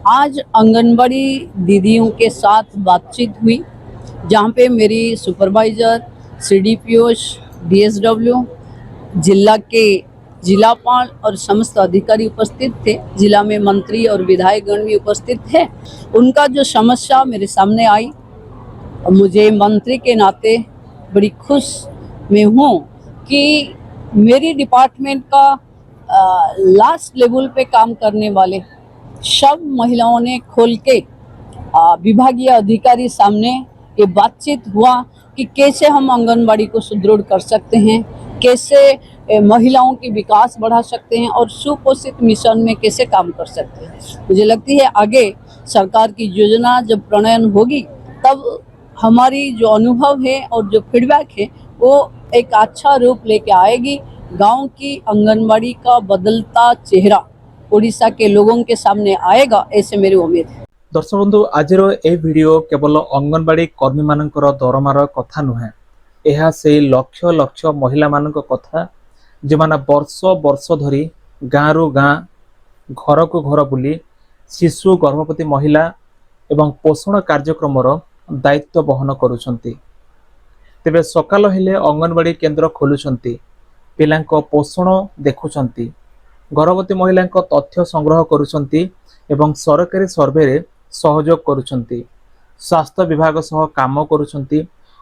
आज आंगनबाड़ी दीदियों के साथ बातचीत हुई, जहाँ पे मेरी सुपरवाइज़र, सीडीपीओ, डीएसडब्ल्यू, जिला के जिलापाल और समस्त अधिकारी उपस्थित थे। जिला में मंत्री और विधायकगण भी उपस्थित थे। उनका जो समस्या मेरे सामने आई, मुझे मंत्री के नाते बड़ी खुश मैं हूँ कि मेरी डिपार्टमेंट का लास्ट लेवल पे काम करने वाले सब महिलाओं ने खोल के विभागीय अधिकारी सामने ये बातचीत हुआ कि कैसे हम आंगनबाड़ी को सुदृढ़ कर सकते हैं, कैसे महिलाओं की विकास बढ़ा सकते हैं और सुपोषित मिशन में कैसे काम कर सकते हैं। मुझे लगती है आगे सरकार की योजना जब प्रणयन होगी तब हमारी जो अनुभव है और जो फीडबैक है वो एक अच्छा रूप लेके आएगी। गांव की आंगनबाड़ी का बदलता चेहरा ओडिशा के लोगों के सामने आएगा, ऐसे मेरी उम्मीद है। दर्शक बंधु आज वीडियो केवल अंगनवाड़ी कर्मी मानकर दरमार कथा नुहे, यह से लक्ष लक्ष महिला मान कथा जो मैंने वर्ष वर्ष धरी गाँ रु गाँ घर को घर बुली शिशु गर्भवती महिला एवं पोषण कार्यक्रम दायित्व बहन करुछंती। तेबे सकाल हेले अंगनवाड़ी केन्द्र खोलुछंती, पिलांको पोषण देखुछंती, गर्भवती महिला तथ्य संग्रह करुछंती एवं सरकारी सर्वे रे सहयोग करुछंती, स्वास्थ्य विभाग सह काम करुछंती,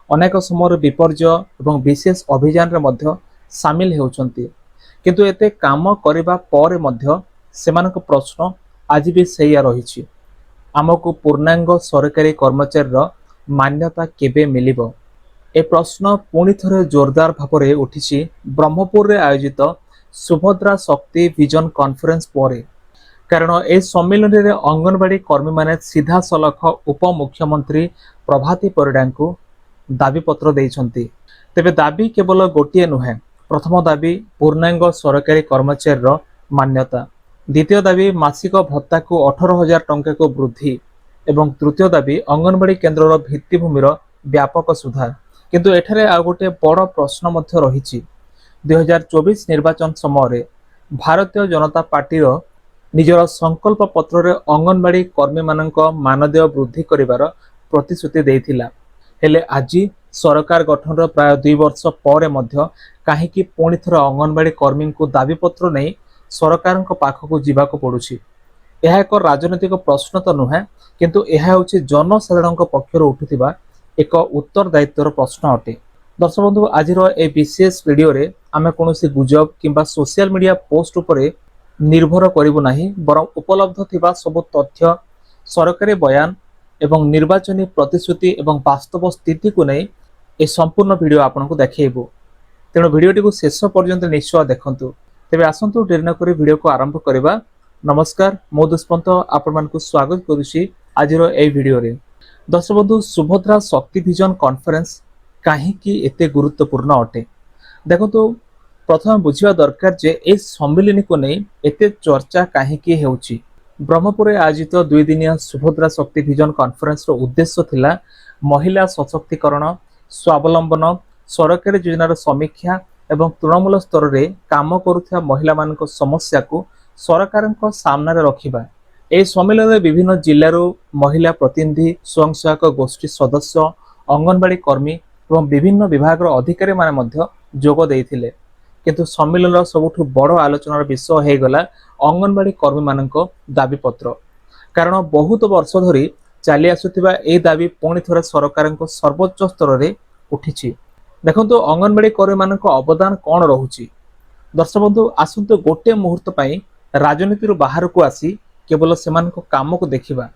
अनेक समय विपर्य एवं विशेष अभियान रे मध्य सामिल हेउछंती। किंतु एते काम करिबा परे मध्य सेमानक प्रश्न आज भी सेया रहिछि, आमको पूर्णांग सरकारी कर्मचारी मान्यता केबे मिलिबो। ए प्रश्न पुणी थरे जोरदार भाव उठी ब्रह्मपुर रे आयोजित सुभद्रा शक्ति विजन कॉन्फ्रेंस पर। कारण ए सम्मेलन रे अंगनवाड़ी कर्मी माने सीधा सलख उपमुख्यमंत्री प्रभाती परिडा को दाबी पत्र देइछंती। तेबे दाबी केवल गोटिए नुहे। प्रथम दाबी पूर्णांग सरकारी कर्मचारी मान्यता, द्वितीय दाबी मासिक भत्ता को 18,000 टंका को वृद्धि एवं तृतीय दाबी अंगनवाड़ी केन्द्र भित्तिभूमिर व्यापक सुधार। किंतु एठारे आ गोटे बड़ प्रश्न मध्य रहिछि। 2024 निर्वाचन समय भारतीय जनता पार्टीर निजर संकल्प पत्र रे अंगनवाड़ी कर्मी मानक मानदेय वृद्धि करिवार प्रतिश्रुति देइथिला। हेले आज सरकार गठन प्राय 2 वर्ष पर मध्य काहेकि पुणी थर अंगनवाड़ी कर्मी को दाबी पत्र नहीं सरकार पाखक जावाक पड़ुछि। यह एक राजनैतिक प्रश्न तो नुहे, किंतु यह होछि जनसाधारण पक्षर उठुथिबा एक उत्तरदायित्वर प्रश्न अटे। दर्शक बंधु आज ए विशेष वीडियो रे आमे कोनोसी गुजब किंबा सोशल मीडिया पोस्ट उपरे निर्भर करिबु नाही, बरं उपलब्ध थिबा सब तथ्य, सरकारी बयान एवं निर्वाचनी प्रतिश्रुति एवं वास्तव स्थिति को नहीं ए संपूर्ण वीडियो आपनको देखेइबु। तेणु वीडियोटी को शेष पर्यंत निश्चय देखंतु। तेबे आसंतु डेरी न करी वीडियो को आरंभ करिबा। नमस्कार, मो दुष्पंत आपण मानकु स्वागत करूछि आज ए वीडियो रे। दर्शक बंधु सुभद्रा शक्ति विजन कॉन्फ्रेंस काहेकि एते गुरुत्वपूर्ण अटे। देखंतु प्रथम बुझिबा दरकार जे ए सम्मेलन को नहीं एते चर्चा काहेकि हेउछि। ब्रह्मपुर आयोजित 2 दिनिया सुभद्रा शक्ति विजन कॉन्फ्रेंस रो उद्देश्य थिला महिला सशक्तिकरण, स्वावलंबन, सरकारी योजनार समीक्षा एवं तृणमूल स्तर रे काम करुथिबा महिला मानक समस्या को सरकारक सामने रखिबा। ए सम्मेलन में विभिन्न जिल्लारो महिला प्रतिनिधि, स्वयंसेवक गोष्ठी सदस्य, अंगनवाड़ी कर्मी और विभिन्न विभाग अधिकारी माने मध्य जोग देइथिले। किंतु सम्मेलन सबुठु बड़ आलोचनार विषय हे गला अंगनवाड़ी कर्मी मानक दाबी पत्र। कारण बहुत वर्ष धरी चली आसुथिबा ए दाबी पुणी थरे सरकारक सर्वोच्च स्तर रे उठिछि। देखंतु अंगनवाड़ी कर्मी मानक अवदान कोन रहुछि। दर्शक बंधु आसंतु गोटे मुहूर्त पई राजनीति रो बाहर को आसी केवल सेमानक काम को देखिबा।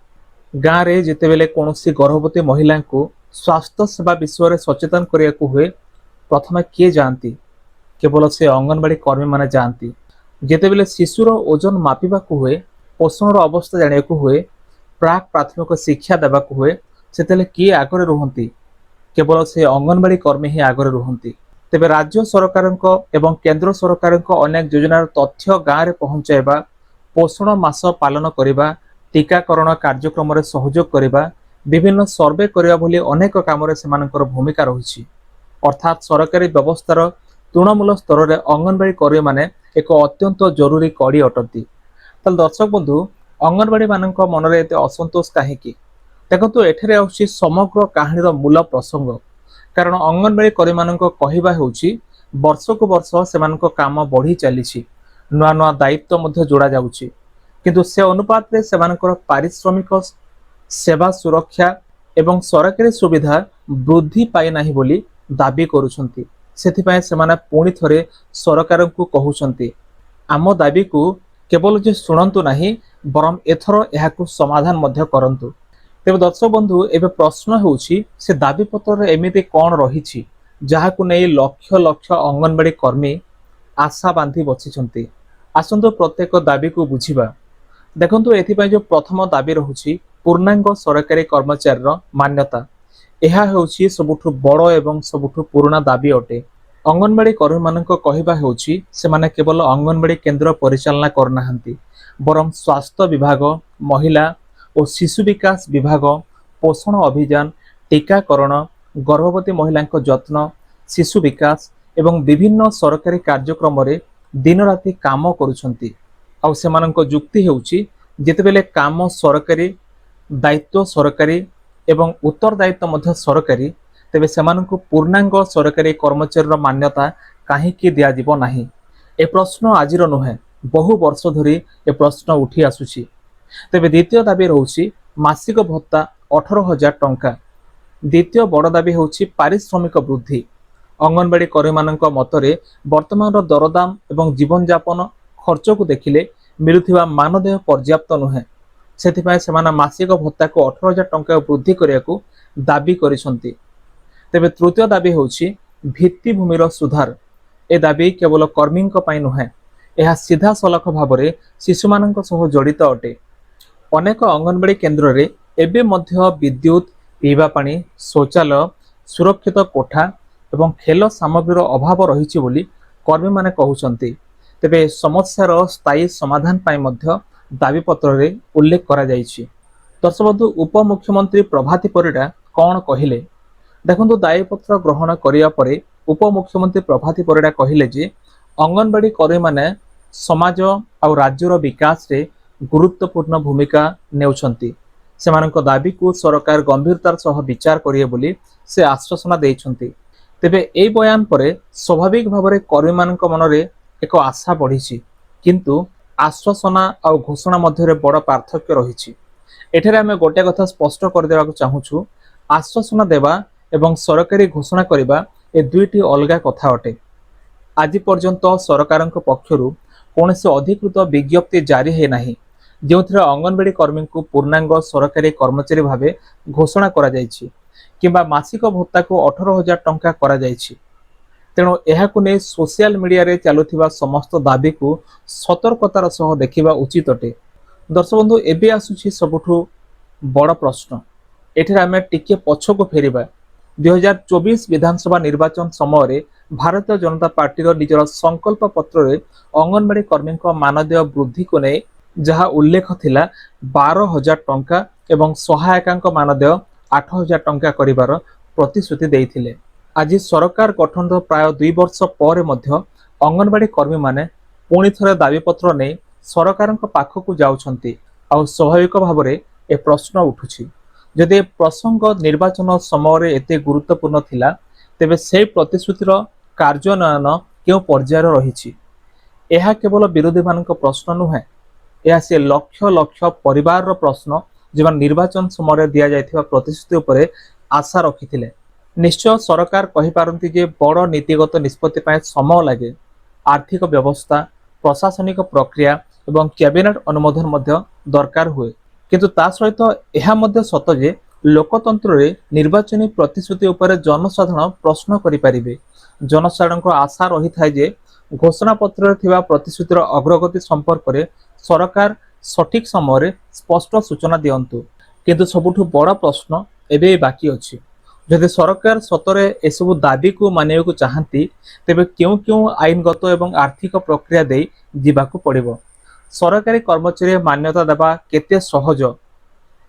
गाँ रे जेतेबेले कोनोसी गर्भवती महिला को स्वास्थ्य सेवा विषय रे सचेतन करिया को हुए, प्रथम किए जानती? केवल से अंगनवाड़ी कर्मी माने जानती। जेतेबेले शिशुर ओजन मापिबा को हुए, पोषण अवस्था जानिया को हुए, प्राक प्राथमिक शिक्षा देबा को हुए, सेतेले किए आगरे रुहंती? केवल से अंगनवाड़ी कर्मी ही आगरे रुहंती। तेबे राज्य सरकारक एवं केंद्र सरकारक अनेक योजनार तथ्य गाँ रे पहुंचाइबा, पोषण मास पालन करिबा, टीकाकरण कार्यक्रम रे सहयोग करिबा, विभिन्न सर्वे करिबा भली अनेक काम रे सेमानकर भूमिका रहिछि। अर्थात सरकारी व्यवस्थार तृणमूल स्तर रे अंगनवाड़ी कर्मी माने एक अत्यंत जरूरी कड़ी अटंती। ताल दर्शक बंधु ଅଙ୍ଗନବାଡି ମାନଙ୍କ ମନରେ ଏତେ ଅସନ୍ତୋଷ କାହିଁକି? ଦେଖନ୍ତୁ, ଏଠାରେ ଆସୁଛି ସମଗ୍ର କାହାଣୀର ମୂଳ ପ୍ରସଙ୍ଗ। କାରଣ ଅଙ୍ଗନବାଡି କର୍ମୀମାନଙ୍କ କହିବା ହେଉଛି ବର୍ଷକୁ ବର୍ଷ ସେମାନଙ୍କ କାମ ବଢି ଚାଲିଛି, ନୂଆ ନୂଆ ଦାୟିତ୍ୱ ମଧ୍ୟ ଯୋଡା ଯାଉଛି, କିନ୍ତୁ ସେ ଅନୁପାତରେ ସେମାନଙ୍କର ପାରିଶ୍ରମିକ, ସେବା ସୁରକ୍ଷା ଏବଂ ସରକାରୀ ସୁବିଧା ବୃଦ୍ଧି ପାଇନାହିଁ ବୋଲି ଦାବି କରୁଛନ୍ତି। ସେଥିପାଇଁ ସେମାନେ ପୁଣି ଥରେ ସରକାରଙ୍କୁ କହୁଛନ୍ତି, ଆମ ଦାବିକୁ କେବଳ ଯେ ଶୁଣନ୍ତୁ ନାହିଁ, ବରଂ ଏଥର ଏହାକୁ ସମାଧାନ ମଧ୍ୟ କରନ୍ତୁ। ତେବେ ଦର୍ଶକ ବନ୍ଧୁ, ଏବେ ପ୍ରଶ୍ନ ହେଉଛି ସେ ଦାବିପତ୍ରରେ ଏମିତି କଣ ରହିଛି ଯାହାକୁ ନେଇ ଲକ୍ଷ ଲକ୍ଷ ଅଙ୍ଗନବାଡି କର୍ମୀ ଆଶା ବାନ୍ଧି ବସିଛନ୍ତି? ଆସନ୍ତୁ ପ୍ରତ୍ୟେକ ଦାବିକୁ ବୁଝିବା। ଦେଖନ୍ତୁ, ଏଥିପାଇଁ ଯୋଉ ପ୍ରଥମ ଦାବି ରହୁଛି ପୂର୍ଣ୍ଣାଙ୍ଗ ସରକାରୀ କର୍ମଚାରୀର ମାନ୍ୟତା। ଏହା ହେଉଛି ସବୁଠୁ ବଡ଼ ଏବଂ ସବୁଠୁ ପୁରୁଣା ଦାବି ଅଟେ। ଅଙ୍ଗନବାଡି କର୍ମୀମାନଙ୍କ କହିବା ହେଉଛି ସେମାନେ କେବଳ ଅଙ୍ଗନବାଡି କେନ୍ଦ୍ର ପରିଚାଳନା କରୁନାହାନ୍ତି, ବରଂ ସ୍ୱାସ୍ଥ୍ୟ ବିଭାଗ, ମହିଳା ଓ ଶିଶୁ ବିକାଶ ବିଭାଗ, ପୋଷଣ ଅଭିଯାନ, ଟିକାକରଣ, ଗର୍ଭବତୀ ମହିଳାଙ୍କ ଯତ୍ନ, ଶିଶୁ ବିକାଶ ଏବଂ ବିଭିନ୍ନ ସରକାରୀ କାର୍ଯ୍ୟକ୍ରମରେ ଦିନ ରାତି କାମ କରୁଛନ୍ତି। ଆଉ ସେମାନଙ୍କ ଯୁକ୍ତି ହେଉଛି ଯେତେବେଳେ କାମ ସରକାରୀ, ଦାୟିତ୍ୱ ସରକାରୀ ଏବଂ ଉତ୍ତରଦାୟିତ୍ୱ ମଧ୍ୟ ସରକାରୀ, ତେବେ ସେମାନଙ୍କୁ ପୂର୍ଣ୍ଣାଙ୍ଗ ସରକାରୀ କର୍ମଚାରୀର ମାନ୍ୟତା କାହିଁକି ଦିଆଯିବ ନାହିଁ? ଏ ପ୍ରଶ୍ନ ଆଜିର ନୁହେଁ, ବହୁ ବର୍ଷ ଧରି ଏ ପ୍ରଶ୍ନ ଉଠି ଆସୁଛି। ତେବେ ଦ୍ୱିତୀୟ ଦାବି ରହୁଛି ମାସିକ ଭତ୍ତା 18,000 ଟଙ୍କା। ଦ୍ୱିତୀୟ ବଡ଼ ଦାବି ହେଉଛି ପାରିଶ୍ରମିକ ବୃଦ୍ଧି। ଅଙ୍ଗନବାଡି କର୍ମୀମାନଙ୍କ ମତରେ ବର୍ତ୍ତମାନର ଦରଦାମ ଏବଂ ଜୀବନଯାପନ ଖର୍ଚ୍ଚକୁ ଦେଖିଲେ ମିଳୁଥିବା ମାନଦେୟ ପର୍ଯ୍ୟାପ୍ତ ନୁହେଁ। ସେଥିପାଇଁ ସେମାନେ ମାସିକ ଭତ୍ତାକୁ 18,000 ଟଙ୍କା ବୃଦ୍ଧି କରିବାକୁ ଦାବି କରିଛନ୍ତି। ତେବେ ତୃତୀୟ ଦାବି ହେଉଛି ଭିତ୍ତିଭୂମିର ସୁଧାର। ଏ ଦାବି କେବଳ କର୍ମୀଙ୍କ ପାଇଁ ନୁହେଁ, ଏହା ସିଧାସଳଖ ଭାବରେ ଶିଶୁମାନଙ୍କ ସହ ଜଡ଼ିତ ଅଟେ। ଅନେକ ଅଙ୍ଗନବାଡି କେନ୍ଦ୍ରରେ ଏବେ ମଧ୍ୟ ବିଦ୍ୟୁତ, ପିଇବା ପାଣି, ଶୌଚାଳୟ, ସୁରକ୍ଷିତ କୋଠା ଏବଂ ଖେଳ ସାମଗ୍ରୀର ଅଭାବ ରହିଛି ବୋଲି କର୍ମୀମାନେ କହୁଛନ୍ତି। ତେବେ ଏ ସମସ୍ୟାର ସ୍ଥାୟୀ ସମାଧାନ ପାଇଁ ମଧ୍ୟ ଦାବିପତ୍ରରେ ଉଲ୍ଲେଖ କରାଯାଇଛି। ଦର୍ଶକ ବନ୍ଧୁ, ଉପମୁଖ୍ୟମନ୍ତ୍ରୀ ପ୍ରଭାତୀ ପରିଡ଼ା କଣ କହିଲେ? ଦେଖନ୍ତୁ, ଦାୟିପତ୍ର ଗ୍ରହଣ କରିବା ପରେ ଉପମୁଖ୍ୟମନ୍ତ୍ରୀ ପ୍ରଭାତୀ ପରିଡ଼ା କହିଲେ ଯେ ଅଙ୍ଗନବାଡି କର୍ମୀମାନେ ସମାଜ ଆଉ ରାଜ୍ୟର ବିକାଶରେ ଗୁରୁତ୍ୱପୂର୍ଣ୍ଣ ଭୂମିକା ନେଉଛନ୍ତି। ସେମାନଙ୍କ ଦାବିକୁ ସରକାର ଗମ୍ଭୀରତାର ସହ ବିଚାର କରିବେ ବୋଲି ସେ ଆଶ୍ୱାସନା ଦେଇଛନ୍ତି। ତେବେ ଏହି ବୟାନ ପରେ ସ୍ୱାଭାବିକ ଭାବରେ କର୍ମୀମାନଙ୍କ ମନରେ ଏକ ଆଶା ବଢିଛି, କିନ୍ତୁ ଆଶ୍ୱାସନା ଆଉ ଘୋଷଣା ମଧ୍ୟରେ ବଡ଼ ପାର୍ଥକ୍ୟ ରହିଛି। ଏଠାରେ ଆମେ ଗୋଟିଏ କଥା ସ୍ପଷ୍ଟ କରିଦେବାକୁ ଚାହୁଁଛୁ, ଆଶ୍ୱାସନା ଦେବା ଏବଂ ସରକାରୀ ଘୋଷଣା କରିବା ଏ ଦୁଇଟି ଅଲଗା କଥା ଅଟେ। ଆଜି ପର୍ଯ୍ୟନ୍ତ ସରକାରଙ୍କ ପକ୍ଷରୁ କୌଣସି ଅଧିକୃତ ବିଜ୍ଞପ୍ତି ଜାରି ହୋଇନାହିଁ ଯେଉଁଥିରେ ଅଙ୍ଗନବାଡି କର୍ମୀଙ୍କୁ ପୂର୍ଣ୍ଣାଙ୍ଗ ସରକାରୀ କର୍ମଚାରୀ ଭାବେ ଘୋଷଣା କରାଯାଇଛି କିମ୍ବା ମାସିକ ଭତ୍ତାକୁ 18,000 ଟଙ୍କା କରାଯାଇଛି। ତେଣୁ ଏହାକୁ ନେଇ ସୋସିଆଲ ମିଡିଆରେ ଚାଲୁଥିବା ସମସ୍ତ ଦାବିକୁ ସତର୍କତାର ସହ ଦେଖିବା ଉଚିତ ଅଟେ। ଦର୍ଶକ ବନ୍ଧୁ, ଏବେ ଆସୁଛି ସବୁଠୁ ବଡ଼ ପ୍ରଶ୍ନ। ଏଠାରେ ଆମେ ଟିକେ ପଛକୁ ଫେରିବା। 2024 ବିଧାନସଭା ନିର୍ବାଚନ ସମୟରେ ଭାରତୀୟ ଜନତା ପାର୍ଟିର ନିଜର ସଂକଳ୍ପ ପତ୍ରରେ ଅଙ୍ଗନବାଡି କର୍ମୀଙ୍କ ମାନଦେୟ ବୃଦ୍ଧିକୁ ନେଇ ଯାହା ଉଲ୍ଲେଖ ଥିଲା 12,000 ଟଙ୍କା ଏବଂ ସହାୟିକାଙ୍କ ମାନଦେୟ 8,000 ଟଙ୍କା କରିବାର ପ୍ରତିଶ୍ରୁତି ଦେଇଥିଲେ। ଆଜି ସରକାର ଗଠନର ପ୍ରାୟ 2 ବର୍ଷ ପରେ ମଧ୍ୟ ଅଙ୍ଗନବାଡି କର୍ମୀମାନେ ପୁଣି ଥରେ ଦାବିପତ୍ର ନେଇ ସରକାରଙ୍କ ପାଖକୁ ଯାଉଛନ୍ତି। ଆଉ ସ୍ୱାଭାବିକ ଭାବରେ ଏ ପ୍ରଶ୍ନ ଉଠୁଛି, ଯଦି ଏ ପ୍ରସଙ୍ଗ ନିର୍ବାଚନ ସମୟରେ ଏତେ ଗୁରୁତ୍ୱପୂର୍ଣ୍ଣ ଥିଲା, ତେବେ ସେହି ପ୍ରତିଶ୍ରୁତିର କାର୍ଯ୍ୟାନ୍ୱୟନ କେଉଁ ପର୍ଯ୍ୟାୟରେ ରହିଛି? ଏହା କେବଳ ବିରୋଧୀମାନଙ୍କ ପ୍ରଶ୍ନ ନୁହେଁ, ଏହା ସେ ଲକ୍ଷ ଲକ୍ଷ ପରିବାରର ପ୍ରଶ୍ନ ଯେଉଁମାନେ ନିର୍ବାଚନ ସମୟରେ ଦିଆଯାଇଥିବା ପ୍ରତିଶ୍ରୁତି ଉପରେ ଆଶା ରଖିଥିଲେ। ନିଶ୍ଚୟ ସରକାର କହିପାରନ୍ତି ଯେ ବଡ଼ ନୀତିଗତ ନିଷ୍ପତ୍ତି ପାଇଁ ସମୟ ଲାଗେ, ଆର୍ଥିକ ବ୍ୟବସ୍ଥା, ପ୍ରଶାସନିକ ପ୍ରକ୍ରିୟା ଏବଂ କ୍ୟାବିନେଟ ଅନୁମୋଦନ ମଧ୍ୟ ଦରକାର ହୁଏ। କିନ୍ତୁ ତା ସହିତ ଏହା ମଧ୍ୟ ସତ ଯେ ଲୋକତନ୍ତ୍ରରେ ନିର୍ବାଚନୀ ପ୍ରତିଶ୍ରୁତି ଉପରେ ଜନସାଧାରଣ ପ୍ରଶ୍ନ କରିପାରିବେ। ଜନସାଧାରଣଙ୍କ ଆଶା ରହିଥାଏ ଯେ ଘୋଷଣାପତ୍ରରେ ଥିବା ପ୍ରତିଶ୍ରୁତିର ଅଗ୍ରଗତି ସମ୍ପର୍କରେ ସରକାର ସଠିକ ସମୟରେ ସ୍ପଷ୍ଟ ସୂଚନା ଦିଅନ୍ତୁ। କିନ୍ତୁ ସବୁଠୁ ବଡ଼ ପ୍ରଶ୍ନ ଏବେ ବାକି ଅଛି। ଯଦି ସରକାର ସତରେ ଏସବୁ ଦାବିକୁ ମାନିବାକୁ ଚାହାନ୍ତି, ତେବେ କେଉଁ କେଉଁ ଆଇନଗତ ଏବଂ ଆର୍ଥିକ ପ୍ରକ୍ରିୟା ଦେଇ ଯିବାକୁ ପଡ଼ିବ? ସରକାରୀ କର୍ମଚାରୀ ମାନ୍ୟତା ଦେବା କେତେ ସହଜ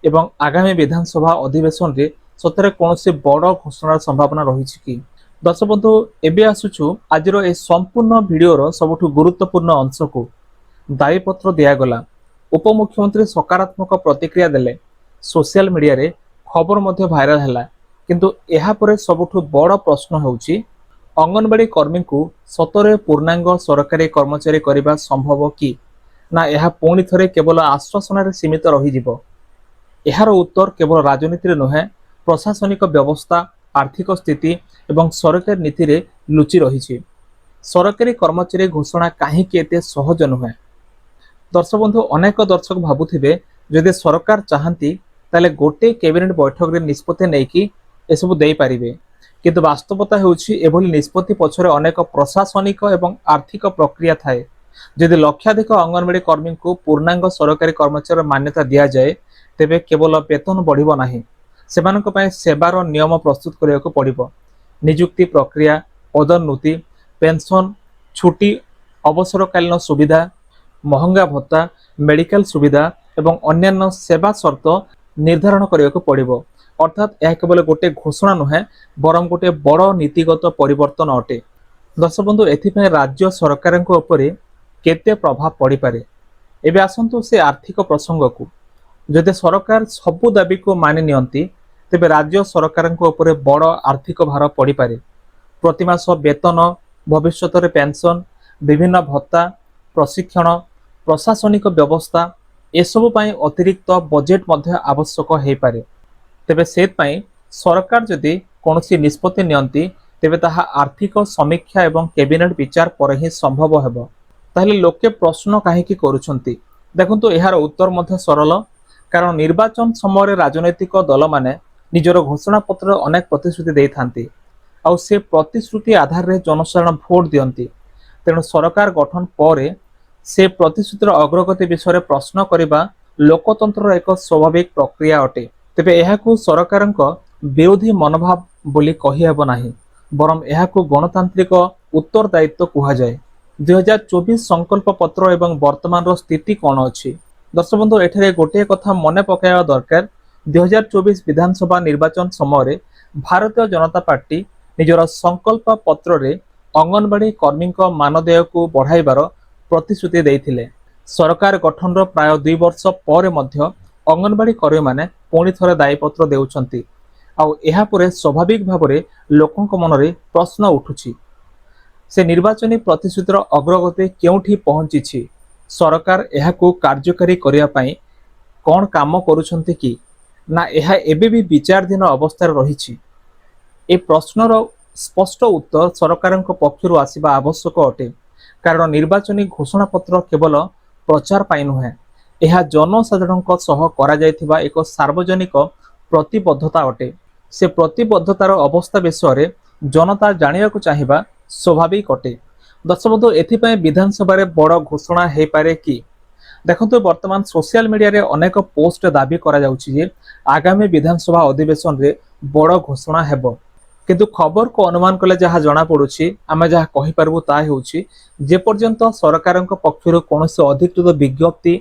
ଏବଂ ଆଗାମୀ ବିଧାନସଭା ଅଧିବେଶନରେ ସତରେ କୌଣସି ବଡ଼ ଘୋଷଣାର ସମ୍ଭାବନା ରହିଛି କି? ଦର୍ଶକ ବନ୍ଧୁ, ଏବେ ଆସୁଛୁ ଆଜିର ଏହି ସମ୍ପୂର୍ଣ୍ଣ ଭିଡ଼ିଓର ସବୁଠୁ ଗୁରୁତ୍ୱପୂର୍ଣ୍ଣ ଅଂଶକୁ। ଦାବିପତ୍ର ଦିଆଗଲା, उपमुख्यमंत्री सकारात्मक प्रतिक्रिया देले सोशल मीडिया रे खबर मध्य भाइराल हैला किंतु एहा परे सबुठु बड़ प्रश्न होउची अंगनवाड़ी कर्मी को सतरे पूर्णांग सरकारी कर्मचारी करने संभव कि ना यह पुणी थे केवल आश्वासन सीमित रही यार उत्तर केवल राजनीति नुहे प्रशासनिक व्यवस्था आर्थिक स्थिति एवं सरकारी नीति रे लुचि रही सरकारी कर्मचारी घोषणा कहीं सहज नुहे। दर्शक बंधु अनेक दर्शक भावुथिबे जदि सरकार चाहती ताले गोटे कैबिनेट बैठक रे निष्पत्ति नेकी एसबु देई पारिबे किंतु वास्तवता होउछि एभली निष्पत्ति पछरे अनेक प्रशासनिक एवं आर्थिक प्रक्रिया थाए। जदि लक्षाधिक अंगनवाड़ी कर्मी को पूर्णांग सरकारी कर्मचारी मान्यता दिया जाए तेबे केवल वेतन बढ़िबो नाही सेमानक पय सेवार नियम प्रस्तुत करियाको पड़िबो। नियुक्ति प्रक्रिया पदोन्नति पेंशन छुट्टी अवसरकालीन सुविधा महंगा भत्ता मेडिकल सुविधा एवं अन्यान्य सेवा शर्त निर्धारण करियाको पड़िबो। अर्थात यह केवल गोटे घोषणा नुहे बरम गोटे बड़ नीतिगत परिवर्तन अटे। दर्शक बंधु एथिपाई राज्य सरकार केते प्रभाव पड़ पारे। एबे आसंतु से आर्थिक प्रसंग को जदि सरकार सबु दाबी को मानि नियंती तेबे राज्य सरकार बड़ आर्थिक भार पड़ पारे। प्रतिमास वेतन भविष्यत पेंशन विभिन्न भत्ता प्रशिक्षण प्रशासनिक व्यवस्था एसबु पाई अतिरिक्त बजेट मध्य आवश्यक हो पारे। तेबे सेतपाई सरकार जदि कौनसी निष्पत्ति नियंती तेबे ताहा आर्थिक समीक्षा एवं कैबिनेट विचार पर ही संभव हेबो। ताहले लोके प्रश्न काहेकि करूछंती देखंतु एहार उत्तर मध्य सरल कारण निर्वाचन समय राजनैतिक दल माने निजर घोषणा पत्र अनेक प्रतिश्रुति देई थांती आउ से प्रतिश्रुति आधार रे जनसाधारण भोट दियंती। तेणु सरकार गठन पर से प्रतिश्रुतिर अग्रगति विषय प्रश्न करबा लोकतंत्र एक स्वाभाविक प्रक्रिया अटे। तेबे एहाकु सरकारक विरोधी मनोभाव बोली कहि हेबो नाही बरम एहाकु गणतांत्रिक उत्तरदायित्व कुहा जाए। 2024 संकल्प पत्र एवं वर्तमान स्थिति कौन अच्छी दर्शक बंधु एठारे गोटे कथा मन पकाइबा दरकार 2024 विधानसभा निर्वाचन समय भारतीय जनता पार्टी निजर संकल्प पत्र रे अंगनवाड़ी कर्मी मानदेय को बढ़ाइबार प्रतिश्रुति देइथिले। सरकार गठन प्राय 2 वर्ष पर मध्य अंगनवाड़ी कर्मी माने पुणी थरे दायीपत्र देउछंती आउ एहा परे स्वाभाविक भावरे लोकंक मनरे प्रश्न उठुछि से निर्वाचनी प्रतिश्रुतिर अग्रगति केउठी पहुंची सरकार एहाकु कार्यकारी करिया पई कोन काम करूछंती कि ना एहा एबे भी विचारधीन अवस्था रहिछि। ए प्रश्नर स्पष्ट उत्तर सरकारक पक्षरु आसीबा आवश्यक अटे कारण निर्वाचनी घोषणा पत्र केवल प्रचार पाई नुहे यह जनसाधारण सह करा जायथिबा एक सार्वजनिक प्रतिबद्धता अटे। से प्रतिबद्धतार अवस्था विषय जनता जानिबाकु चाहिबा स्वाभाविक अटे। दर्शक बंधु एथिपाई विधानसभा रे बड़ घोषणा हे पारे कि देखंतु वर्तमान सोशल मीडिया रे अनेक पोस्ट दाबी करा जाउछि जे आगामी विधानसभा अधिवेशन रे बड़ घोषणा हेबो किंतु खबर को अनुमान कले जहाँ जना पड़ुछि आमे जहाँ कहि परबु ता हेउछि जे पर्यंत सरकारक पक्षरु कोनोसी अधिकृत विज्ञप्ति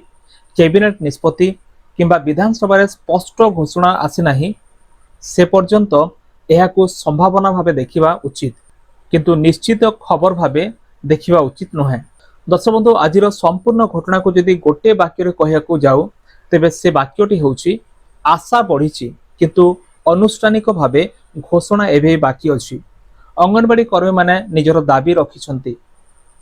कैबिनेट निष्पत्ति किंबा विधानसभा रे स्पष्ट घोषणा आसी नाही से पर्यंत एहाकु संभावना भाबे देखिबा उचित किंतु निश्चित खबर भाबे देखिबा उचित नहे। दर्शक बंधु आज संपूर्ण घटना को जदि गोटे वाक्य रे कहियाकु जाऊ तेबे से वाक्यटी होउछि आशा बढ़िछि किंतु अनुष्ठानिक भाबे घोषणा एबे बाकी अछि। अंगनवाड़ी कर्मी माने निजर दाबी रखिछंती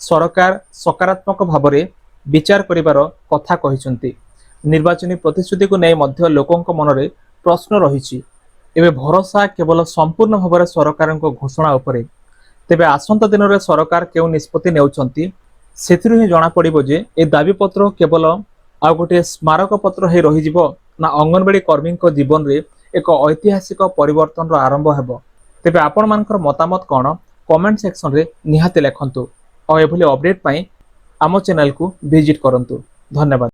सरकार सकारात्मक भाबरे विचार करिवार कथा कहिछंती निर्वाचनी प्रतिश्रुति को नै मध्य लोकंक मनरे प्रश्न रहिछि एबे भरोसा केवल संपूर्ण भाबरे सरकारक घोषणा उपरे। तेबे आसंता दिन रे सरकार केउ निष्पत्ति नेउछंती सेथिरु ही जणा पड़िबो जे ए दाबी पत्र केवल आ गोटे स्मारक पत्र हे रहि जिवो ना अंगनवाड़ी कर्मी जीवन रे एक ऐतिहासिक परिवर्तन आरंभ हेबो। तेबे आपण मानकर मतामत कोन कमेंट सेक्शन रे निहाते लेखंतु और एभली अपडेट पाई आम चैनल को विजिट करंतु। धन्यवाद।